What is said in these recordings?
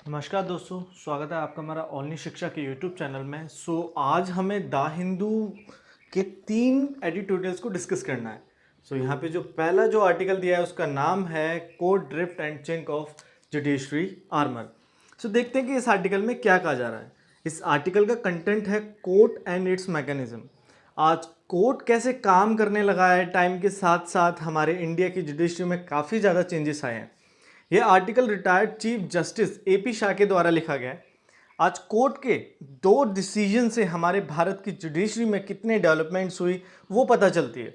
नमस्कार दोस्तों, स्वागत है आपका हमारा ऑनलाइन शिक्षा के यूट्यूब चैनल में। आज हमें द हिंदू के 3 एडिटोरियल्स को डिस्कस करना है। यहाँ पे जो पहला जो आर्टिकल दिया है उसका नाम है court drift and chink of judiciary armour. देखते हैं कि इस आर्टिकल में क्या कहा जा रहा है। इस आर्टिकल का कंटेंट है कोर्ट एंड इट्स मैकेनिज्म। आज कोर्ट कैसे काम करने लगा है, टाइम के साथ साथ हमारे इंडिया की जुडिशरी में काफ़ी ज़्यादा चेंजेस आए हैं। यह article retired chief justice AP Shah के द्वारा लिखा गया है। आज कोर्ट के 2 डिसीजन से हमारे भारत की जुडिशरी में कितने डेवलपमेंट्स हुई वो पता चलती है।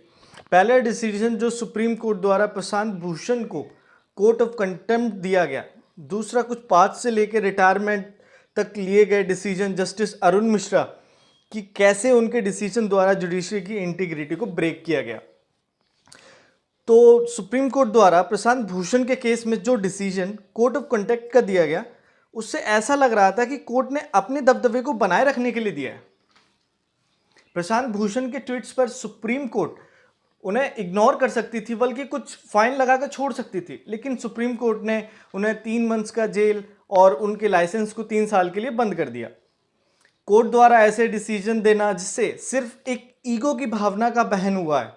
पहला डिसीजन जो सुप्रीम कोर्ट द्वारा प्रशांत भूषण को कोर्ट ऑफ कंटेम्प्ट दिया गया। दूसरा कुछ 5 से लेकर रिटायरमेंट तक लिए गए डिसीजन जस्टिस अरुण मिश्रा कि कैसे उनके डिसीजन द्वारा जुडिशरी की इंटीग्रिटी को ब्रेक किया गया। तो सुप्रीम कोर्ट द्वारा प्रशांत भूषण के केस में जो डिसीजन कोर्ट ऑफ कंटेम्प्ट का दिया गया, उससे ऐसा लग रहा था कि कोर्ट ने अपने दबदबे को बनाए रखने के लिए दिया है। प्रशांत भूषण के ट्वीट्स पर सुप्रीम कोर्ट उन्हें इग्नोर कर सकती थी, बल्कि कुछ फाइन लगाकर छोड़ सकती थी, लेकिन सुप्रीम कोर्ट ने उन्हें 3 मंथ्स का जेल और उनके लाइसेंस को 3 साल के लिए बंद कर दिया। कोर्ट द्वारा ऐसे डिसीजन देना जिससे सिर्फ एक ईगो की भावना का बहन हुआ है,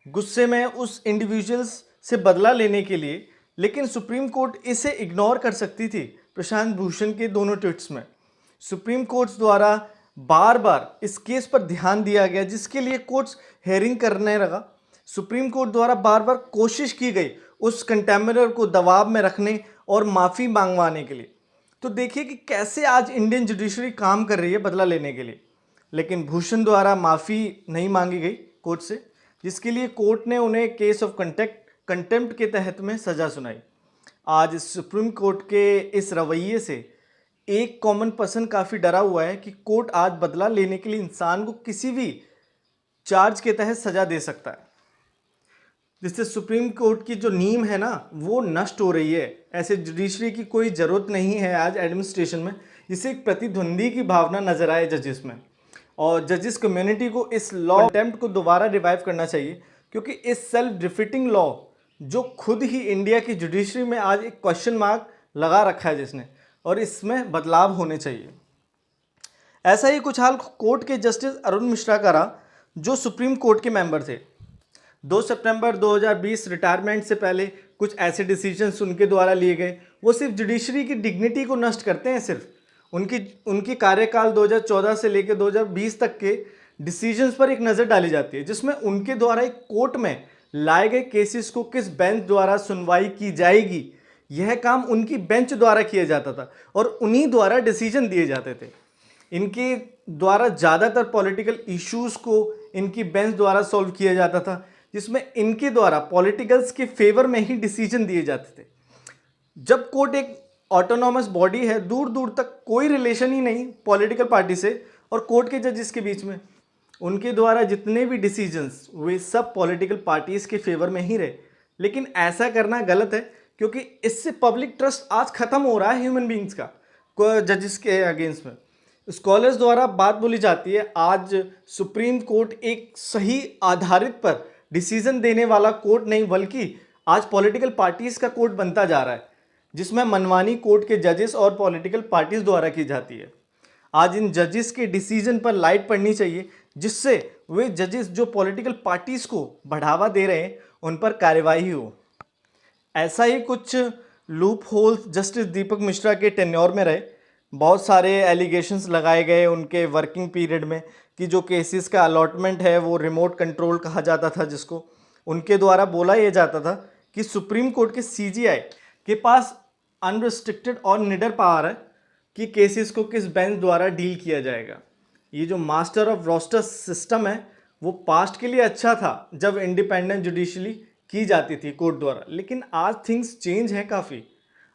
गुस्से में उस इंडिविजुअल्स से बदला लेने के लिए, लेकिन सुप्रीम कोर्ट इसे इग्नोर कर सकती थी। प्रशांत भूषण के दोनों ट्वीट्स में सुप्रीम कोर्ट द्वारा बार बार इस केस पर ध्यान दिया गया, जिसके लिए कोर्ट्स हेयरिंग करने लगा। सुप्रीम कोर्ट द्वारा बार बार कोशिश की गई उस कंटेम्परर को दबाव में रखने और माफ़ी मांगवाने के लिए। तो देखिए कि कैसे आज इंडियन जुडिशरी काम कर रही है बदला लेने के लिए, लेकिन भूषण द्वारा माफ़ी नहीं मांगी गई कोर्ट से, जिसके लिए कोर्ट ने उन्हें केस ऑफ कंटेम्प्ट के तहत में सज़ा सुनाई। आज सुप्रीम कोर्ट के इस रवैये से एक कॉमन पर्सन काफ़ी डरा हुआ है कि कोर्ट आज बदला लेने के लिए इंसान को किसी भी चार्ज के तहत सज़ा दे सकता है, जिससे सुप्रीम कोर्ट की जो नींव है ना वो नष्ट हो रही है। ऐसे जुडिशरी की कोई ज़रूरत नहीं है आज एडमिनिस्ट्रेशन में, जिससे एक प्रतिद्वंदी की भावना नजर आए जजेस में। और जजेस कम्युनिटी को इस लॉ कंटेम्प्ट को दोबारा रिवाइव करना चाहिए, क्योंकि इस सेल्फ डिफीटिंग लॉ जो खुद ही इंडिया की जुडिशरी में आज एक क्वेश्चन मार्क लगा रखा है जिसने, और इसमें बदलाव होने चाहिए। ऐसा ही कुछ हाल कोर्ट के जस्टिस अरुण मिश्रा का रहा, जो सुप्रीम कोर्ट के मेंबर थे। 2 सितंबर 2020 रिटायरमेंट से पहले कुछ ऐसे डिसीजंस उनके द्वारा लिए गए, वो सिर्फ जुडिशरी की डिग्निटी को नष्ट करते हैं। सिर्फ उनकी कार्यकाल 2014 से लेकर 2020 तक के डिसीजंस पर एक नज़र डाली जाती है, जिसमें उनके द्वारा एक कोर्ट में लाए गए केसेस को किस बेंच द्वारा सुनवाई की जाएगी, यह काम उनकी बेंच द्वारा किया जाता था और उन्हीं द्वारा डिसीजन दिए जाते थे। इनके द्वारा ज़्यादातर पॉलिटिकल इश्यूज़ को इनकी बेंच द्वारा सॉल्व किया जाता था, जिसमें इनके द्वारा पॉलिटिकल्स के फेवर में ही डिसीजन दिए जाते थे। जब कोर्ट एक ऑटोनॉमस बॉडी है, दूर दूर तक कोई रिलेशन ही नहीं पॉलिटिकल पार्टी से और कोर्ट के जजेस के बीच में, उनके द्वारा जितने भी डिसीजंस वे सब पॉलिटिकल पार्टीज़ के फेवर में ही रहे। लेकिन ऐसा करना गलत है, क्योंकि इससे पब्लिक ट्रस्ट आज ख़त्म हो रहा है ह्यूमन बींग्स का जजेस के अगेंस्ट में। स्कॉलर्स द्वारा बात बोली जाती है, आज सुप्रीम कोर्ट एक सही आधारित पर डिसीजन देने वाला कोर्ट नहीं, बल्कि आज पॉलिटिकल पार्टीज़ का कोर्ट बनता जा रहा है, जिसमें मनमानी कोर्ट के जजेस और पॉलिटिकल पार्टीज़ द्वारा की जाती है। आज इन जजेस के डिसीजन पर लाइट पड़नी चाहिए, जिससे वे जजेस जो पॉलिटिकल पार्टीज़ को बढ़ावा दे रहे हैं उन पर कार्यवाही हो। ऐसा ही कुछ लूप होल्स जस्टिस दीपक मिश्रा के टेन्योर में रहे। बहुत सारे एलिगेशंस लगाए गए उनके वर्किंग पीरियड में कि जो केसेस का अलॉटमेंट है वो रिमोट कंट्रोल कहा जाता था, जिसको उनके द्वारा बोला यह जाता था कि सुप्रीम कोर्ट के सीजीआई के पास अनरिस्ट्रिक्टेड और निडर पावर है कि केसेस को किस बेंच द्वारा डील किया जाएगा। ये जो मास्टर ऑफ रोस्टर सिस्टम है वो पास्ट के लिए अच्छा था, जब इंडिपेंडेंट जुडिशरी की जाती थी कोर्ट द्वारा, लेकिन आज थिंग्स चेंज है काफ़ी।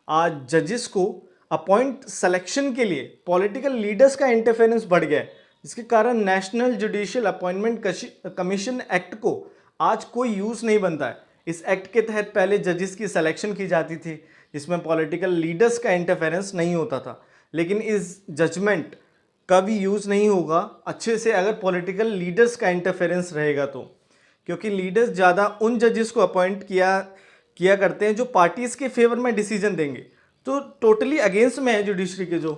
आज जजेस को अपॉइंट सिलेक्शन के लिए पॉलिटिकल लीडर्स का इंटरफेरेंस बढ़ गया है, जिसके कारण national judicial appointment commission act को आज कोई यूज़ नहीं बनता है। इस एक्ट के तहत पहले जजेस की सिलेक्शन की जाती थी, जिसमें पॉलिटिकल लीडर्स का इंटरफेरेंस नहीं होता था, लेकिन इस जजमेंट का भी यूज़ नहीं होगा अच्छे से अगर पॉलिटिकल लीडर्स का इंटरफेरेंस रहेगा तो, क्योंकि लीडर्स ज़्यादा उन जजेस को अपॉइंट किया करते हैं जो पार्टीज़ के फेवर में डिसीजन देंगे। तो टोटली अगेंस्ट में है जुडिशरी के। जो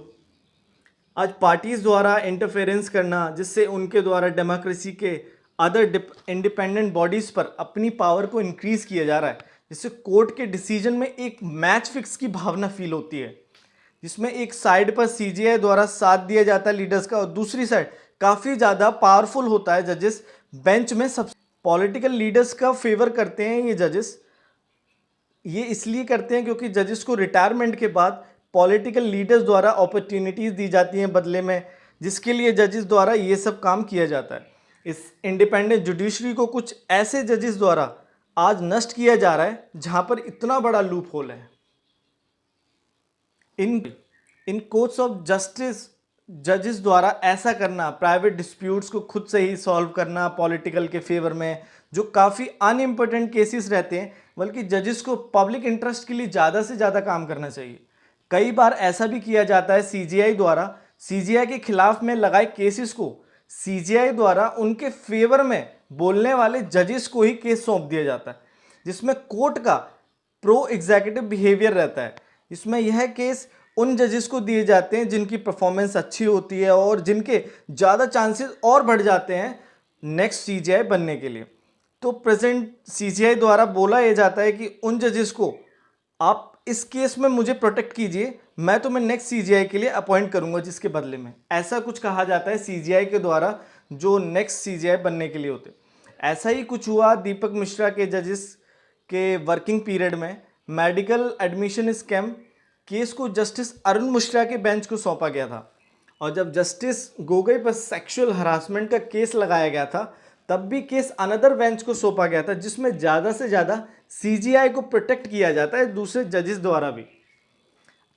आज पार्टीज द्वारा इंटरफेरेंस करना, जिससे उनके द्वारा डेमोक्रेसी के अदर इंडिपेंडेंट बॉडीज पर अपनी पावर को इंक्रीज किया जा रहा है, जिससे कोर्ट के डिसीजन में एक मैच फिक्स की भावना फील होती है, जिसमें एक साइड पर सीजीआई द्वारा साथ दिया जाता है लीडर्स का और दूसरी साइड काफ़ी ज़्यादा पावरफुल होता है जजेस बेंच में। सब पॉलिटिकल लीडर्स का फेवर करते हैं ये जजेस। ये इसलिए करते हैं क्योंकि जजेस को रिटायरमेंट के बाद पॉलिटिकल लीडर्स द्वारा अपॉर्चुनिटीज़ दी जाती हैं बदले में, जिसके लिए जजेस द्वारा ये सब काम किया जाता है। इस इंडिपेंडेंट जुडिशरी को कुछ ऐसे जजेस द्वारा आज नष्ट किया जा रहा है जहां पर इतना बड़ा लूप होल है। इन कोर्ट्स ऑफ जस्टिस जजेस द्वारा ऐसा करना, प्राइवेट डिस्प्यूट्स को खुद से ही सॉल्व करना पॉलिटिकल के फेवर में, जो काफ़ी अनइम्पोर्टेंट केसेस रहते हैं, बल्कि जजेस को पब्लिक इंटरेस्ट के लिए ज़्यादा से ज़्यादा काम करना चाहिए। कई बार ऐसा भी किया जाता है सीजीआई द्वारा, सीजीआई के खिलाफ में लगाए केसेस को सीजीआई द्वारा उनके फेवर में बोलने वाले जजेस को ही केस सौंप दिया जाता है, जिसमें कोर्ट का प्रो एग्जीक्यूटिव बिहेवियर रहता है। इसमें यह केस उन जजेस को दिए जाते हैं जिनकी परफॉर्मेंस अच्छी होती है और जिनके ज़्यादा चांसेस और बढ़ जाते हैं नेक्स्ट सीजीआई बनने के लिए। तो प्रेजेंट सीजीआई द्वारा बोला यह जाता है कि उन जजेस को आप इस केस में मुझे प्रोटेक्ट कीजिए, मैं तुम्हें नेक्स्ट सीजीआई के लिए अपॉइंट करूंगा जिसके बदले में। ऐसा कुछ कहा जाता है सीजीआई के द्वारा जो नेक्स्ट सीजीआई बनने के लिए होते। ऐसा ही कुछ हुआ दीपक मिश्रा के जजेस के वर्किंग पीरियड में। मेडिकल एडमिशन स्कैम केस को जस्टिस अरुण मिश्रा के बेंच को सौंपा गया था, और जब जस्टिस गोगोई पर सेक्सुअल हरासमेंट का केस लगाया गया था तब भी केस अनदर बेंच को सौंपा गया था, जिसमें ज़्यादा से ज़्यादा सीजीआई को प्रोटेक्ट किया जाता है दूसरे जजेस द्वारा भी।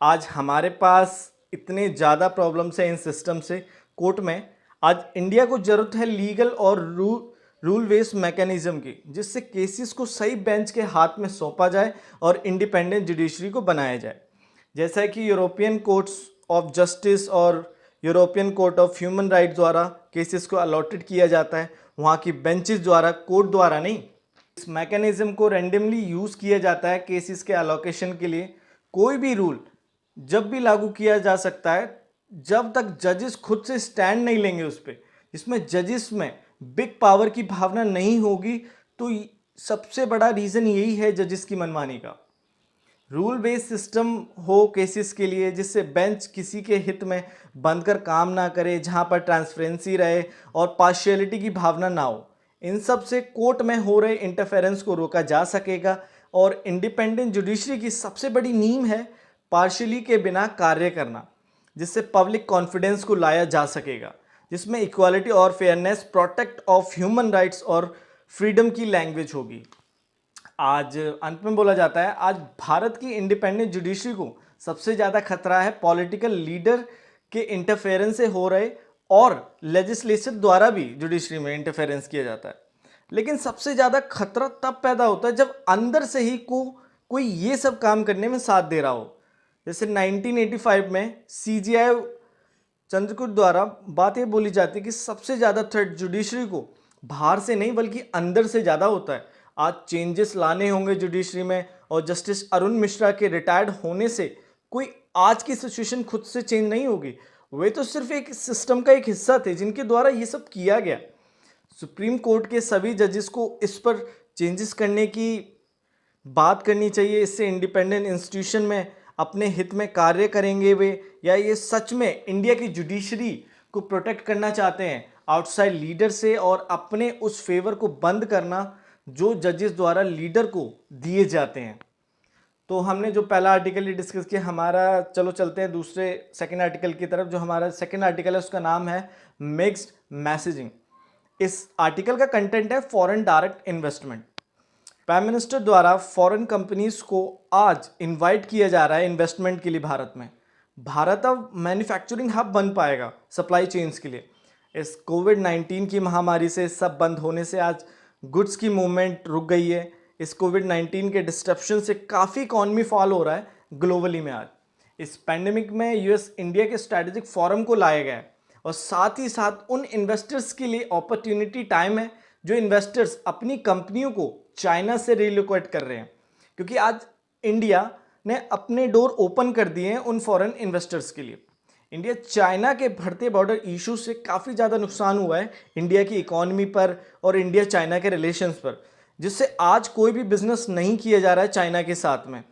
आज हमारे पास इतने ज़्यादा प्रॉब्लम्स हैं इन सिस्टम से कोर्ट में। आज इंडिया को ज़रूरत है लीगल और रूल बेस्ड मैकेनिज्म की, जिससे केसेस को सही बेंच के हाथ में सौंपा जाए और इंडिपेंडेंट जुडिशरी को बनाया जाए। जैसा कि यूरोपियन कोर्ट्स ऑफ जस्टिस और European court of human rights द्वारा केसेस को अलॉटेड किया जाता है, वहाँ की बेंचेस द्वारा, कोर्ट द्वारा नहीं। इस मैकेनिज्म को रैंडमली यूज़ किया जाता है केसेस के अलोकेशन के लिए। कोई भी रूल जब भी लागू किया जा सकता है जब तक जजेस खुद से स्टैंड नहीं लेंगे उस पर, जिसमें जजेस में बिग पावर की भावना नहीं होगी। तो सबसे बड़ा रीज़न यही है जजेस की मनमानी का। रूल बेस्ड सिस्टम हो केसेस के लिए, जिससे बेंच किसी के हित में बनकर काम ना करे, जहां पर ट्रांसपेरेंसी रहे और पार्शियलिटी की भावना ना हो। इन सब से कोर्ट में हो रहे इंटरफेरेंस को रोका जा सकेगा। और इंडिपेंडेंट जुडिशरी की सबसे बड़ी नींव है पार्शियली के बिना कार्य करना, जिससे पब्लिक कॉन्फिडेंस को लाया जा सकेगा, जिसमें इक्वालिटी और fairness, protect of human rights और फ्रीडम की लैंग्वेज होगी। आज अंत में बोला जाता है, आज भारत की इंडिपेंडेंट जुडिशरी को सबसे ज़्यादा खतरा है पॉलिटिकल लीडर के इंटरफेरेंस से हो रहे, और लेजिस्लेचर द्वारा भी जुडिशरी में इंटरफेरेंस किया जाता है। लेकिन सबसे ज़्यादा खतरा तब पैदा होता है जब अंदर से ही कोई ये सब काम करने में साथ दे रहा हो। जैसे 1985 में सीजीआई चंद्रचूड़ द्वारा बात ये बोली जाती है कि सबसे ज़्यादा थ्रेट जुडिशरी को बाहर से नहीं बल्कि अंदर से ज़्यादा होता है। आज चेंजेस लाने होंगे जुडिशरी में, और जस्टिस अरुण मिश्रा के रिटायर्ड होने से कोई आज की सिचुएशन खुद से चेंज नहीं होगी। वे तो सिर्फ एक सिस्टम का एक हिस्सा थे जिनके द्वारा ये सब किया गया। सुप्रीम कोर्ट के सभी जजेस को इस पर चेंजेस करने की बात करनी चाहिए। इससे इंडिपेंडेंट इंस्टीट्यूशन में अपने हित में कार्य करेंगे वे, या ये सच में इंडिया की जुडिशरी को प्रोटेक्ट करना चाहते हैं आउटसाइड लीडर से, और अपने उस फेवर को बंद करना जो जजेस द्वारा लीडर को दिए जाते हैं। तो हमने जो पहला आर्टिकल ही डिस्कस किया हमारा, चलो चलते हैं दूसरे सेकंड आर्टिकल की तरफ। जो हमारा सेकंड आर्टिकल है उसका नाम है मिक्स्ड मैसेजिंग। इस आर्टिकल का कंटेंट है foreign direct investment. Prime minister द्वारा फॉरेन कंपनीज को आज इनवाइट किया जा रहा है इन्वेस्टमेंट के लिए भारत में। भारत अब मैन्युफैक्चरिंग हब बन पाएगा सप्लाई चेन्स के लिए। इस कोविड-19 की महामारी से सब बंद होने से आज गुड्स की मूवमेंट रुक गई है। इस कोविड-19 के डिस्ट्रप्शन से काफ़ी इकॉनमी फॉल हो रहा है ग्लोबली में। आज इस पैंडेमिक में यूएस इंडिया के स्ट्रैटेजिक फोरम को लाया गया है, और साथ ही साथ उन इन्वेस्टर्स के लिए अपॉर्चुनिटी टाइम है जो इन्वेस्टर्स अपनी कंपनियों को चाइना से रिलोकेट कर रहे हैं, क्योंकि आज इंडिया ने अपने डोर ओपन कर दिए हैं उन फॉरेन इन्वेस्टर्स के लिए। इंडिया चाइना के बढ़ते बॉर्डर इशू से काफ़ी ज़्यादा नुकसान हुआ है इंडिया की इकोनॉमी पर और इंडिया चाइना के रिलेशंस पर, जिससे आज कोई भी बिजनेस नहीं किया जा रहा है चाइना के साथ में।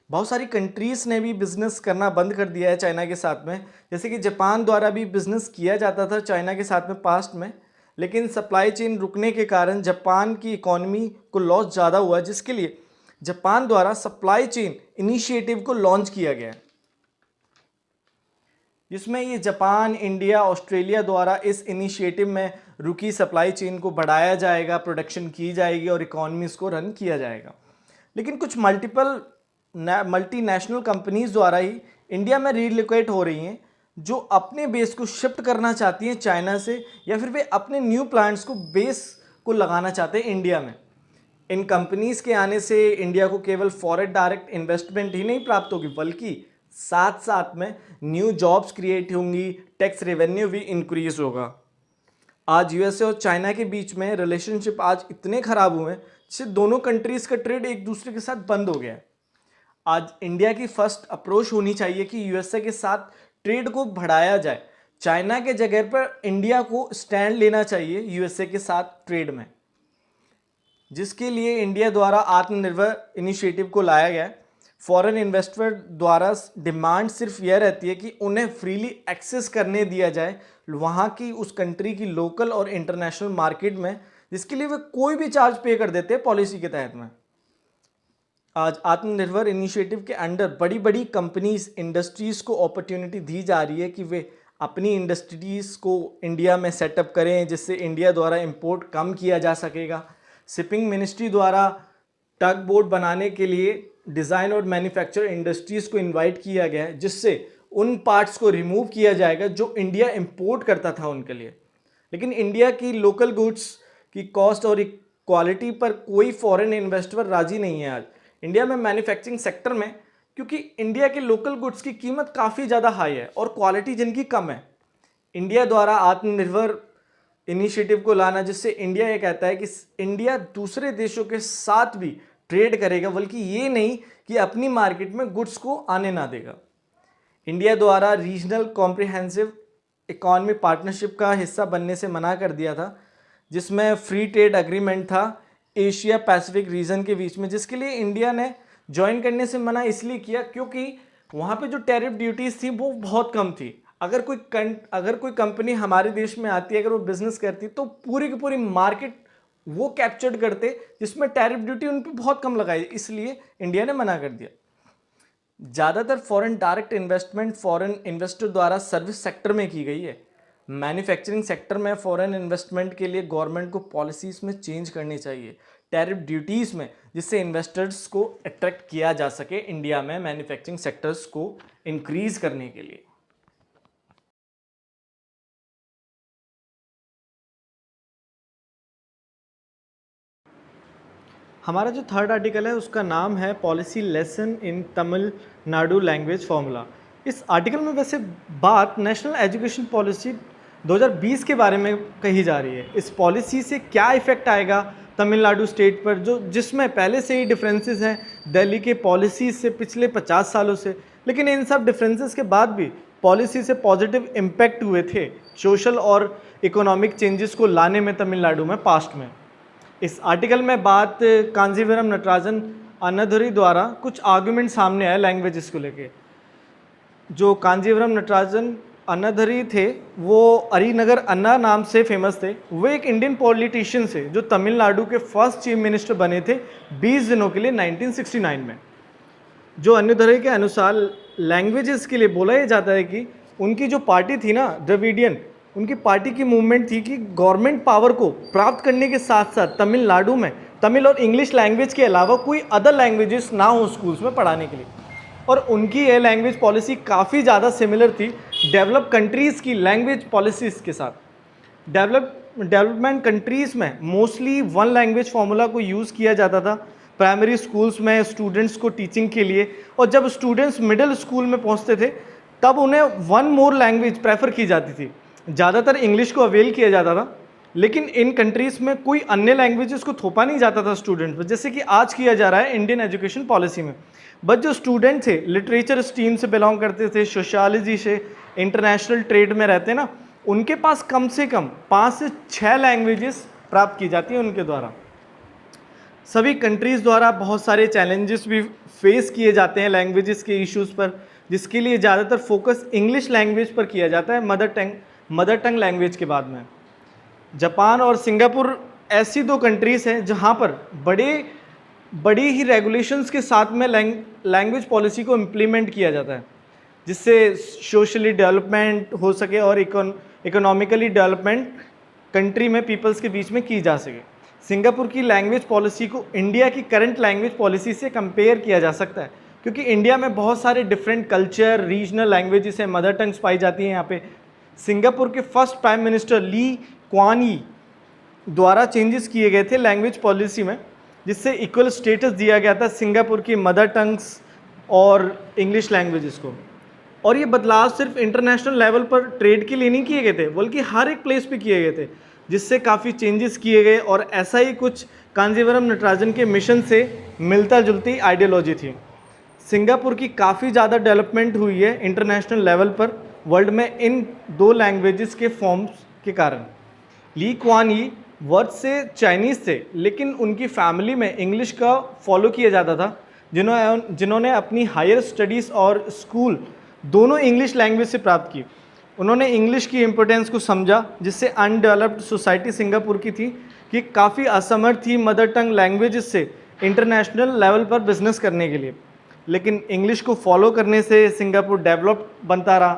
बहुत सारी कंट्रीज़ ने भी बिज़नेस करना बंद कर दिया है चाइना के साथ में, जैसे कि जापान द्वारा भी बिज़नेस किया जाता था चाइना के साथ में पास्ट में, लेकिन सप्लाई चेन रुकने के कारण जापान की इकोनॉमी को लॉस ज़्यादा हुआ, जिसके लिए जापान द्वारा सप्लाई चेन इनिशिएटिव को लॉन्च किया गया है, जिसमें ये जापान, इंडिया, ऑस्ट्रेलिया द्वारा इस इनिशिएटिव में रुकी सप्लाई चेन को बढ़ाया जाएगा, प्रोडक्शन की जाएगी और इकोनॉमीज़ को रन किया जाएगा। लेकिन कुछ मल्टीनेशनल कंपनीज द्वारा ही इंडिया में रीलोकेट हो रही हैं, जो अपने बेस को शिफ्ट करना चाहती हैं चाइना से, या फिर वे अपने न्यू प्लांट्स को बेस को लगाना चाहते हैं इंडिया में। इन कंपनीज़ के आने से इंडिया को केवल फॉरेन डायरेक्ट इन्वेस्टमेंट ही नहीं प्राप्त होगी, बल्कि साथ साथ में न्यू जॉब्स क्रिएट होंगी, टैक्स रेवेन्यू भी इंक्रीज होगा। आज यूएसए और चाइना के बीच में रिलेशनशिप आज इतने ख़राब हुए हैं जिससे दोनों कंट्रीज़ का ट्रेड एक दूसरे के साथ बंद हो गया है। आज इंडिया की फर्स्ट अप्रोच होनी चाहिए कि यूएसए के साथ ट्रेड को बढ़ाया जाए। चाइना के जगह पर इंडिया को स्टैंड लेना चाहिए यूएसए के साथ ट्रेड में, जिसके लिए इंडिया द्वारा आत्मनिर्भर इनिशिएटिव को लाया गया है। फॉरेन इन्वेस्टर द्वारा डिमांड सिर्फ यह रहती है कि उन्हें फ्रीली एक्सेस करने दिया जाए वहाँ की उस कंट्री की लोकल और इंटरनेशनल मार्केट में, जिसके लिए वे कोई भी चार्ज पे कर देते हैं पॉलिसी के तहत में। आज आत्मनिर्भर इनिशिएटिव के अंडर बड़ी बड़ी कंपनीज, इंडस्ट्रीज़ को अपॉर्चुनिटी दी जा रही है कि वे अपनी इंडस्ट्रीज़ को इंडिया में सेटअप करें, जिससे इंडिया द्वारा इंपोर्ट कम किया जा सकेगा। शिपिंग मिनिस्ट्री द्वारा टग बोट बनाने के लिए डिज़ाइन और मैन्युफैक्चर इंडस्ट्रीज़ को इनवाइट किया गया है, जिससे उन पार्ट्स को रिमूव किया जाएगा जो इंडिया इंपोर्ट करता था उनके लिए। लेकिन इंडिया की लोकल गुड्स की कॉस्ट और क्वालिटी पर कोई फॉरेन इन्वेस्टर राजी नहीं है आज इंडिया में मैन्युफैक्चरिंग सेक्टर में, क्योंकि इंडिया के लोकल गुड्स की कीमत काफ़ी ज़्यादा हाई है और क्वालिटी जिनकी कम है। इंडिया द्वारा आत्मनिर्भर इनिशिएटिव को लाना, जिससे इंडिया ये कहता है कि इंडिया दूसरे देशों के साथ भी ट्रेड करेगा, बल्कि ये नहीं कि अपनी मार्केट में गुड्स को आने ना देगा। इंडिया द्वारा रीजनल कॉम्प्रिहेंसिव इकोनॉमी पार्टनरशिप का हिस्सा बनने से मना कर दिया था, जिसमें फ्री ट्रेड एग्रीमेंट था एशिया पैसिफिक रीजन के बीच में, जिसके लिए इंडिया ने ज्वाइन करने से मना इसलिए किया क्योंकि वहाँ पे जो टैरिफ ड्यूटीज़ थी वो बहुत कम थी। अगर कोई कंपनी हमारे देश में आती है, अगर वो बिज़नेस करती है, तो पूरी की पूरी मार्केट वो कैप्चर्ड करते, जिसमें टैरिफ ड्यूटी उन पर बहुत कम लगाई, इसलिए इंडिया ने मना कर दिया। ज़्यादातर foreign direct investment foreign investor द्वारा सर्विस सेक्टर में की गई है। मैन्युफैक्चरिंग सेक्टर में फॉरेन इन्वेस्टमेंट के लिए गवर्नमेंट को पॉलिसीज़ में चेंज करनी चाहिए, टैरिफ ड्यूटीज़ में, जिससे इन्वेस्टर्स को अट्रैक्ट किया जा सके इंडिया में मैन्युफैक्चरिंग सेक्टर्स को इंक्रीज करने के लिए। हमारा जो थर्ड आर्टिकल है उसका नाम है policy lesson in Tamil Nadu language formula. इस आर्टिकल में वैसे बात नेशनल एजुकेशन पॉलिसी 2020 के बारे में कही जा रही है। इस पॉलिसी से क्या इफ़ेक्ट आएगा तमिलनाडु स्टेट पर, जिसमें पहले से ही डिफरेंसेस हैं दिल्ली के पॉलिसी से पिछले 50 सालों से, लेकिन इन सब डिफरेंसेस के बाद भी पॉलिसी से पॉजिटिव इम्पैक्ट हुए थे सोशल और इकोनॉमिक चेंजेस को लाने में तमिलनाडु में पास्ट में। इस आर्टिकल में बात कांजीवरम नटराजन अन्नादुरई द्वारा कुछ आर्गुमेंट सामने आए लैंग्वेजेस को लेके। जो कांजीवरम नटराजन अन्नादुरई थे वो अरिनगर अन्ना नाम से फेमस थे। वो एक इंडियन पॉलिटिशियन थे जो तमिलनाडु के फर्स्ट चीफ मिनिस्टर बने थे 20 दिनों के लिए 1969 में। जो अन्नादुरई के अनुसार लैंग्वेजेस के लिए बोला यह जाता है कि उनकी जो पार्टी थी ना द्रविडियन, उनकी पार्टी की मूवमेंट थी कि गवर्नमेंट पावर को प्राप्त करने के साथ साथ तमिलनाडु में तमिल और इंग्लिश लैंग्वेज के अलावा कोई अदर लैंग्वेजेस ना हो स्कूल्स में पढ़ाने के लिए। और उनकी ये लैंग्वेज पॉलिसी काफ़ी ज़्यादा सिमिलर थी डेवलप कंट्रीज़ की लैंग्वेज पॉलिसीज़ के साथ। डेवलपमेंट कंट्रीज़ में मोस्टली वन लैंग्वेज फार्मूला को यूज़ किया जाता था प्राइमरी स्कूल्स में स्टूडेंट्स को टीचिंग के लिए, और जब स्टूडेंट्स मिडिल स्कूल में पहुँचते थे तब उन्हें वन मोर लैंग्वेज प्रेफर की जाती थी। ज़्यादातर इंग्लिश को अवेल किया जाता था, लेकिन इन कंट्रीज़ में कोई अन्य लैंग्वेजेस को थोपा नहीं जाता था स्टूडेंट पर, जैसे कि आज किया जा रहा है इंडियन एजुकेशन पॉलिसी में। बट जो स्टूडेंट थे, लिटरेचर स्ट्रीम से बिलोंग करते थे, सोशियोलॉजी से, इंटरनेशनल ट्रेड में रहते ना, उनके पास कम से कम 5 से 6 लैंग्वेजेस प्राप्त की जाती हैं उनके द्वारा। सभी कंट्रीज़ द्वारा बहुत सारे चैलेंजेस भी फेस किए जाते हैं लैंग्वेजेस के इश्यूज़ पर, जिसके लिए ज़्यादातर फोकस इंग्लिश लैंग्वेज पर किया जाता है मदर टंग लैंग्वेज के बाद में। जापान और सिंगापुर ऐसी 2 कंट्रीज़ हैं जहाँ पर बड़ी ही रेगुलेशंस के साथ में लैंग्वेज पॉलिसी को इम्प्लीमेंट किया जाता है, जिससे सोशली डेवलपमेंट हो सके और इकोनॉमिकली डेवलपमेंट कंट्री में पीपल्स के बीच में की जा सके। सिंगापुर की लैंग्वेज पॉलिसी को इंडिया की करंट लैंग्वेज पॉलिसी से कंपेयर किया जा सकता है, क्योंकि इंडिया में बहुत सारे डिफरेंट कल्चर, रीजनल लैंग्वेजेस हैं, मदर टंग्स पाई जाती हैं यहाँ पे। सिंगापुर के first prime minister Lee Kuan Yew द्वारा चेंजेस किए गए थे लैंग्वेज पॉलिसी में, जिससे इक्वल स्टेटस दिया गया था सिंगापुर की मदर टंग्स और इंग्लिश लैंग्वेजेस को। और ये बदलाव सिर्फ इंटरनेशनल लेवल पर ट्रेड के लिए नहीं किए गए थे, बल्कि हर एक प्लेस पे किए गए थे, जिससे काफ़ी चेंजेस किए गए। और ऐसा ही कुछ कांजीवरम नटराजन के मिशन से मिलता जुलती आइडियोलॉजी थी। सिंगापुर की काफ़ी ज़्यादा डेवलपमेंट हुई है इंटरनेशनल लेवल पर वर्ल्ड में इन 2 लैंग्वेजेस के फॉर्म्स के कारण। ली क्वान यी वर्ड से चाइनीज़ थे, लेकिन उनकी फैमिली में इंग्लिश का फॉलो किया जाता था, जिन्होंने अपनी हायर स्टडीज़ और स्कूल दोनों इंग्लिश लैंग्वेज से प्राप्त की। उन्होंने इंग्लिश की इम्पोर्टेंस को समझा, जिससे अनडेवलप्ड सोसाइटी सिंगापुर की थी कि काफ़ी असमर्थ थी मदर टंग लैंग्वेजेस से इंटरनेशनल लेवल पर बिजनेस करने के लिए। लेकिन इंग्लिश को फॉलो करने से सिंगापुर डेवलप बनता रहा।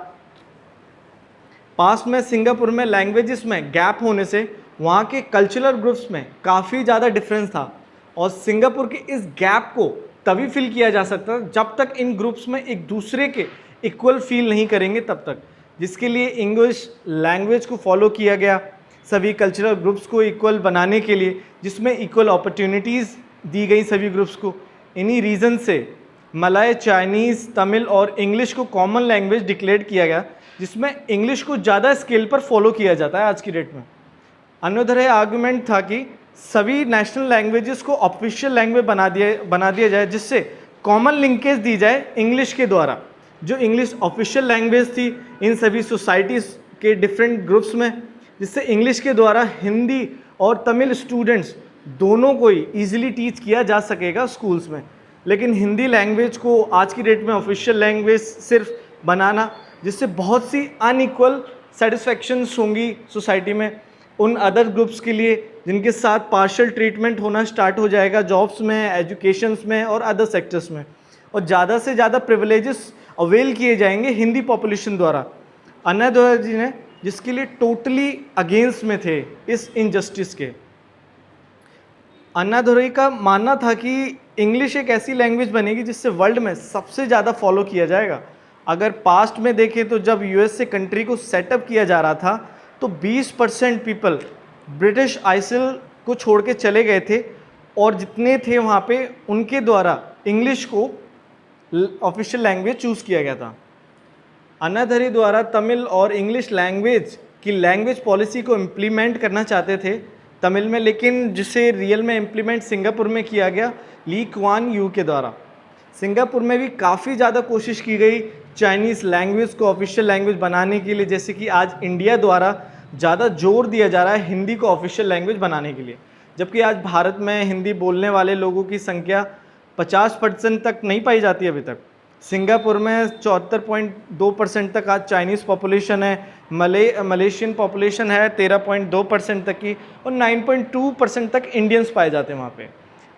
पास्ट में सिंगापुर में लैंग्वेजेस में गैप होने से वहाँ के कल्चरल ग्रुप्स में काफ़ी ज़्यादा डिफरेंस था, और सिंगापुर के इस गैप को तभी फिल किया जा सकता जब तक इन ग्रुप्स में एक दूसरे के इक्वल फील नहीं करेंगे तब तक, जिसके लिए इंग्लिश लैंग्वेज को फॉलो किया गया सभी कल्चरल ग्रुप्स को इक्वल बनाने के लिए, जिसमें इक्वल अपॉर्चुनिटीज़ दी गई सभी ग्रुप्स को। इन्हीं रीज़न से मलय, चाइनीज़, तमिल और इंग्लिश को कॉमन लैंग्वेज डिक्लेयर किया गया, जिसमें इंग्लिश को ज़्यादा स्केल पर फॉलो किया जाता है आज की डेट में। अनदर आर्गुमेंट था कि सभी नेशनल लैंग्वेजेस को ऑफिशियल लैंग्वेज बना दिया जाए, जिससे कॉमन लिंकेज दी जाए इंग्लिश के द्वारा। जो इंग्लिश ऑफिशियल लैंग्वेज थी इन सभी सोसाइटीज़ के डिफरेंट ग्रुप्स में, जिससे इंग्लिश के द्वारा हिंदी और तमिल स्टूडेंट्स दोनों को ही ईजिली टीच किया जा सकेगा स्कूल्स में। लेकिन हिंदी लैंग्वेज को आज की डेट में ऑफिशियल लैंग्वेज सिर्फ बनाना, जिससे बहुत सी अनइक्वल सेटिस्फैक्शंस होंगी सोसाइटी में उन अदर ग्रुप्स के लिए, जिनके साथ पार्शियल ट्रीटमेंट होना स्टार्ट हो जाएगा जॉब्स में, एजुकेशंस में और अदर सेक्टर्स में, और ज़्यादा से ज़्यादा प्रिविलेजेस अवेल किए जाएंगे हिंदी पॉपुलेशन द्वारा। अन्ना दोहरा जी ने जिसके लिए टोटली अगेंस्ट में थे इस इनजस्टिस के। अन्ना दोहराई का मानना था कि इंग्लिश एक ऐसी लैंग्वेज बनेगी जिससे वर्ल्ड में सबसे ज़्यादा फॉलो किया जाएगा। अगर पास्ट में देखें तो जब यूएस से कंट्री को सेटअप किया जा रहा था तो 20% पीपल ब्रिटिश आइसिल को छोड़ के चले गए थे, और जितने थे वहाँ पे उनके द्वारा इंग्लिश को ऑफिशियल लैंग्वेज चूज़ किया गया था। अन्नादुरई द्वारा तमिल और इंग्लिश लैंग्वेज की लैंग्वेज पॉलिसी को इम्प्लीमेंट करना चाहते थे तमिल में, लेकिन जिसे रियल में इम्प्लीमेंट सिंगापुर में किया गया ली क्वान यू के द्वारा। सिंगापुर में भी काफ़ी ज़्यादा कोशिश की गई चाइनीज़ लैंग्वेज को ऑफिशियल लैंग्वेज बनाने के लिए, जैसे कि आज इंडिया द्वारा ज़्यादा जोर दिया जा रहा है हिंदी को ऑफिशियल लैंग्वेज बनाने के लिए, जबकि आज भारत में हिंदी बोलने वाले लोगों की संख्या 50% तक नहीं पाई जाती अभी तक। सिंगापुर में 74.2% तक आज चाइनीज़ पॉपुलेशन है, मलेशियन पॉपुलेशन है 13.2% तक की, और 9.2% तक इंडियंस पाए जाते हैं वहाँ पे।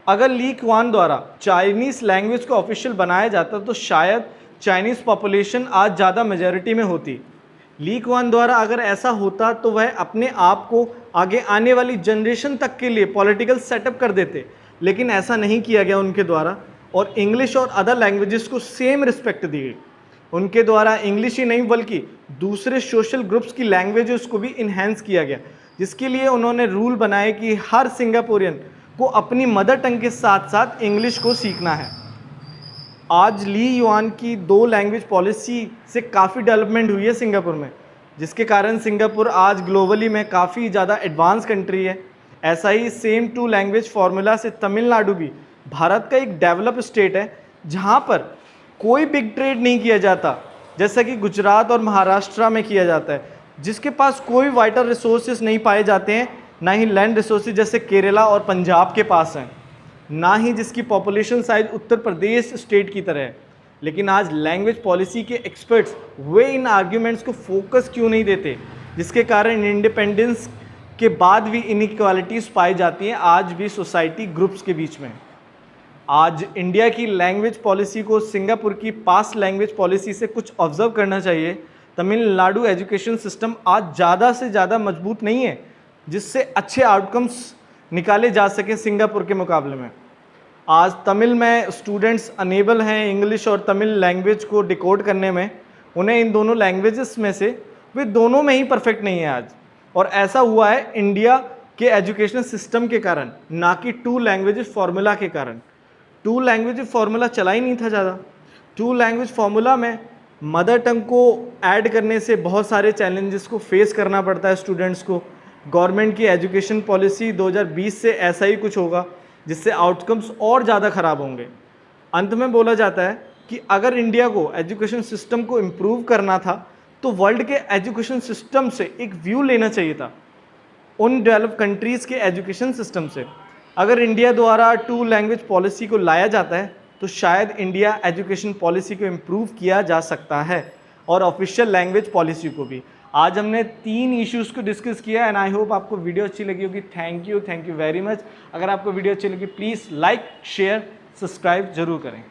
अगर ली क्वान द्वारा चाइनीज़ लैंग्वेज को ऑफिशियल बनाया जाता तो शायद चाइनीज़ पॉपुलेशन आज ज़्यादा मेजॉरिटी में होती। ली क्वान द्वारा अगर ऐसा होता तो वह अपने आप को आगे आने वाली जनरेशन तक के लिए पॉलिटिकल सेटअप कर देते, लेकिन ऐसा नहीं किया गया उनके द्वारा, और इंग्लिश और अदर लैंग्वेजेस को सेम रिस्पेक्ट दी गई। उनके द्वारा इंग्लिश ही नहीं बल्कि दूसरे सोशल ग्रुप्स की लैंग्वेजेस को भी इन्हेंस किया गया, जिसके लिए उन्होंने रूल बनाए कि हर सिंगापुरियन को अपनी मदर टंग के साथ साथ इंग्लिश को सीखना है। आज ली युआन की 2 लैंग्वेज पॉलिसी से काफ़ी डेवलपमेंट हुई है सिंगापुर में। जिसके कारण सिंगापुर आज ग्लोबली में काफ़ी ज़्यादा एडवांस कंट्री है। ऐसा ही सेम 2 लैंग्वेज फार्मूला से तमिलनाडु भी भारत का एक डेवलप स्टेट है जहाँ पर कोई बिग ट्रेड नहीं किया जाता जैसा कि गुजरात और महाराष्ट्र में किया जाता है, जिसके पास कोई वाइटल रिसोर्सेज नहीं पाए जाते हैं, ना ही लैंड रिसोर्सेज जैसे केरला और पंजाब के पास हैं, ना ही जिसकी population size Uttar Pradesh state की तरह है। लेकिन आज लैंग्वेज पॉलिसी के एक्सपर्ट्स वे इन आर्ग्यूमेंट्स को फोकस क्यों नहीं देते, जिसके कारण इंडिपेंडेंस के बाद भी इनइक्वालिटीज़ पाई जाती हैं आज भी सोसाइटी ग्रुप्स के बीच में। आज इंडिया की लैंग्वेज पॉलिसी को सिंगापुर की पास्ट लैंग्वेज पॉलिसी से कुछ ऑब्जर्व करना चाहिए। तमिलनाडु एजुकेशन सिस्टम आज ज़्यादा से ज़्यादा मजबूत नहीं है जिससे अच्छे आउटकम्स निकाले जा सकें सिंगापुर के मुकाबले में। आज तमिल में स्टूडेंट्स अनेबल हैं इंग्लिश और तमिल लैंग्वेज को डिकोड करने में, उन्हें इन दोनों लैंग्वेजेस में से वे दोनों में ही परफेक्ट नहीं है आज। और ऐसा हुआ है इंडिया के एजुकेशन सिस्टम के कारण, ना कि 2 लैंग्वेजेस फार्मूला के कारण। 2 लैंग्वेज फार्मूला चला ही नहीं था ज़्यादा। 2 लैंग्वेज फार्मूला में मदर टंग को ऐड करने से बहुत सारे चैलेंजेस को फेस करना पड़ता है स्टूडेंट्स को। गवर्नमेंट की एजुकेशन पॉलिसी 2020 से ऐसा ही कुछ होगा जिससे आउटकम्स और ज़्यादा ख़राब होंगे। अंत में बोला जाता है कि अगर इंडिया को एजुकेशन सिस्टम को इम्प्रूव करना था तो वर्ल्ड के एजुकेशन सिस्टम से एक व्यू लेना चाहिए था, उन डेवलप कंट्रीज़ के एजुकेशन सिस्टम से। अगर इंडिया द्वारा 2 लैंग्वेज पॉलिसी को लाया जाता है तो शायद इंडिया एजुकेशन पॉलिसी को इम्प्रूव किया जा सकता है और ऑफिशियल लैंग्वेज पॉलिसी को भी। आज हमने 3 इश्यूज़ को डिस्कस किया एंड आई होप आपको वीडियो अच्छी लगी होगी। Thank you very much. अगर आपको वीडियो अच्छी लगी प्लीज़ लाइक शेयर सब्सक्राइब जरूर करें।